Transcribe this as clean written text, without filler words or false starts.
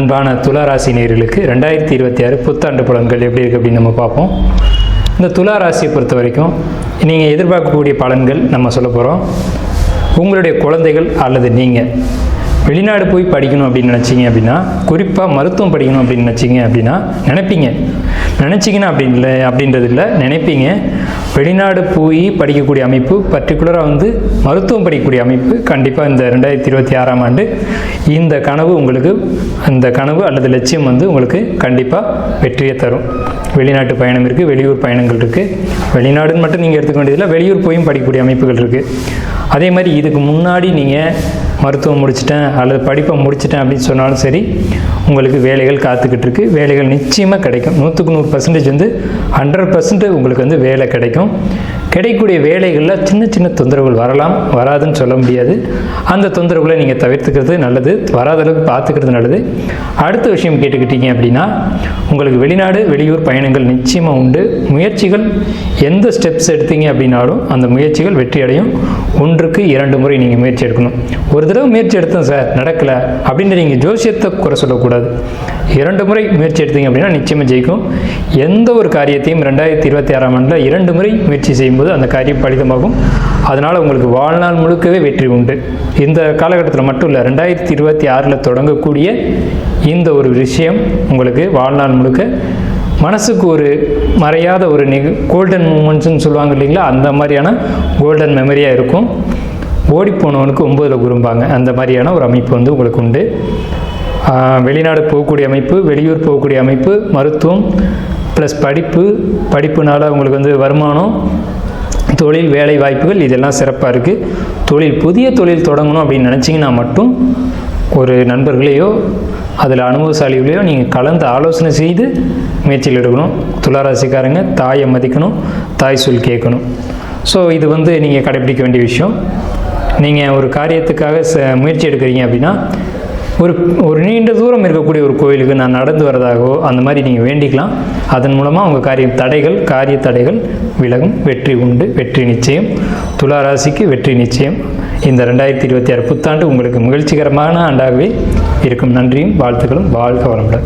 அன்பான துளாராசி நேயர்களுக்கு 2026 புத்தாண்டு பலன்கள் எப்படி இருக்குது அப்படின்னு நம்ம பார்ப்போம். இந்த துளாராசியை பொறுத்த வரைக்கும் நீங்கள் எதிர்பார்க்கக்கூடிய பலன்கள் நம்ம சொல்ல போகிறோம். உங்களுடைய குழந்தைகள் அல்லது நீங்கள் வெளிநாடு போய் படிக்கணும் அப்படின்னு நினச்சிங்க அப்படின்னா, குறிப்பாக மருத்துவம் படிக்கணும் அப்படின்னு நினச்சிங்க அப்படின்னா நினச்சிங்கன்னா அப்படின்றது இல்லை, நினைப்பீங்க. வெளிநாடு போய் படிக்கக்கூடிய அமைப்பு, பர்டிகுலராக மருத்துவம் படிக்கக்கூடிய அமைப்பு கண்டிப்பாக இந்த 2026ஆம் ஆண்டு இந்த கனவு உங்களுக்கு, இந்த கனவு அல்லது லட்சியம் உங்களுக்கு கண்டிப்பாக வெற்றியை தரும். வெளிநாட்டு பயணம் இருக்குது, வெளியூர் பயணங்கள் இருக்குது. வெளிநாடுன்னு மட்டும் நீங்கள் எடுத்துக்க வேண்டியதில்லை, வெளியூர் போயும் படிக்கக்கூடிய அமைப்புகள் இருக்குது. அதே மாதிரி இதுக்கு முன்னாடி நீங்கள் மருத்துவம் முடிச்சிட்டேன் அல்லது படிப்பை முடிச்சிட்டேன் அப்படின்னு சொன்னாலும் சரி, உங்களுக்கு வேலைகள் காத்துக்கிட்டு இருக்கு. வேலைகள் நிச்சயமாக கிடைக்கும். 100க்கு 100% 100% உங்களுக்கு வேலை கிடைக்கும். கிடைக்கக்கூடிய வேலைகளில் சின்ன சின்ன தொந்தரவுகள் வரலாம், வராதுன்னு சொல்ல முடியாது. அந்த தொந்தரவுகளை நீங்கள் தவிர்த்துக்கிறது நல்லது, வராத அளவுக்கு பார்த்துக்கிறது நல்லது. அடுத்த விஷயம் கேட்டுக்கிட்டீங்க அப்படின்னா, உங்களுக்கு வெளிநாடு வெளியூர் பயணங்கள் நிச்சயமாக உண்டு. முயற்சிகள் எந்த ஸ்டெப்ஸ் எடுத்தீங்க அப்படின்னாலும் அந்த முயற்சிகள் வெற்றி அடையும். 1க்கு 2 முறை நீங்கள் முயற்சி எடுக்கணும். ஒரு தடவை முயற்சி எடுத்தோம் சார் நடக்கலை அப்படின்னு நீங்கள் ஜோசியத்தை குறை சொல்லக்கூடாது. 2 முறை முயற்சி எடுத்தீங்க அப்படின்னா நிச்சயமாக ஜெயிக்கும். எந்த ஒரு காரியத்தையும் 2026ஆம் ஆண்டில் 2 முறை முயற்சி செய்யும்போது அந்த காரியம் பலிதமாகும். அதனால் உங்களுக்கு வாழ்நாள் முழுக்கவே வெற்றி உண்டு. இந்த காலகட்டத்தில் மட்டும் இல்லை, 2026 தொடங்கக்கூடிய இந்த ஒரு விஷயம் உங்களுக்கு வாழ்நாள் முழுக்க மனசுக்கு ஒரு மறையாத ஒரு கோல்டன் மூமெண்ட்ஸ்ன்னு சொல்லுவாங்க இல்லைங்களா, அந்த மாதிரியான கோல்டன் மெமரியாக இருக்கும். ஓடிப்போனவனுக்கு 9ல் குறும்பாங்க, அந்த மாதிரியான ஒரு அமைப்பு உங்களுக்கு உண்டு. வெளிநாடு போகக்கூடிய அமைப்பு, வெளியூர் போகக்கூடிய அமைப்பு, மருத்துவம் ப்ளஸ் படிப்புனால உங்களுக்கு வருமானம், தொழில், வேலை வாய்ப்புகள் இதெல்லாம் சிறப்பாக இருக்குது. புதிய தொழில் தொடங்கணும் அப்படின்னு நினச்சிங்கன்னா மட்டும் ஒரு நண்பர்களையோ அதில் அனுபவசாலிகளையோ நீங்கள் கலந்து ஆலோசனை செய்து முயற்சியில் எடுக்கணும். துளாராசிக்காரங்க தாயை மதிக்கணும், தாய் சொல் கேட்கணும். ஸோ இது நீங்கள் கடைப்பிடிக்க வேண்டிய விஷயம். நீங்கள் ஒரு காரியத்துக்காக முயற்சி எடுக்கிறீங்க அப்படின்னா, ஒரு நீண்ட தூரம் இருக்கக்கூடிய ஒரு கோயிலுக்கு நான் நடந்து வரதாகவோ அந்த மாதிரி நீங்கள் வேண்டிக்கலாம். அதன் மூலமாக உங்கள் காரிய தடைகள் விலகும். வெற்றி உண்டு, வெற்றி நிச்சயம். துளாராசிக்கு வெற்றி நிச்சயம். இந்த 2026 புத்தாண்டு உங்களுக்கு மகிழ்ச்சிகரமான ஆண்டாகவே இருக்கும். நன்றியும் வாழ்த்துக்களும். வாழ்க வளமுடன்.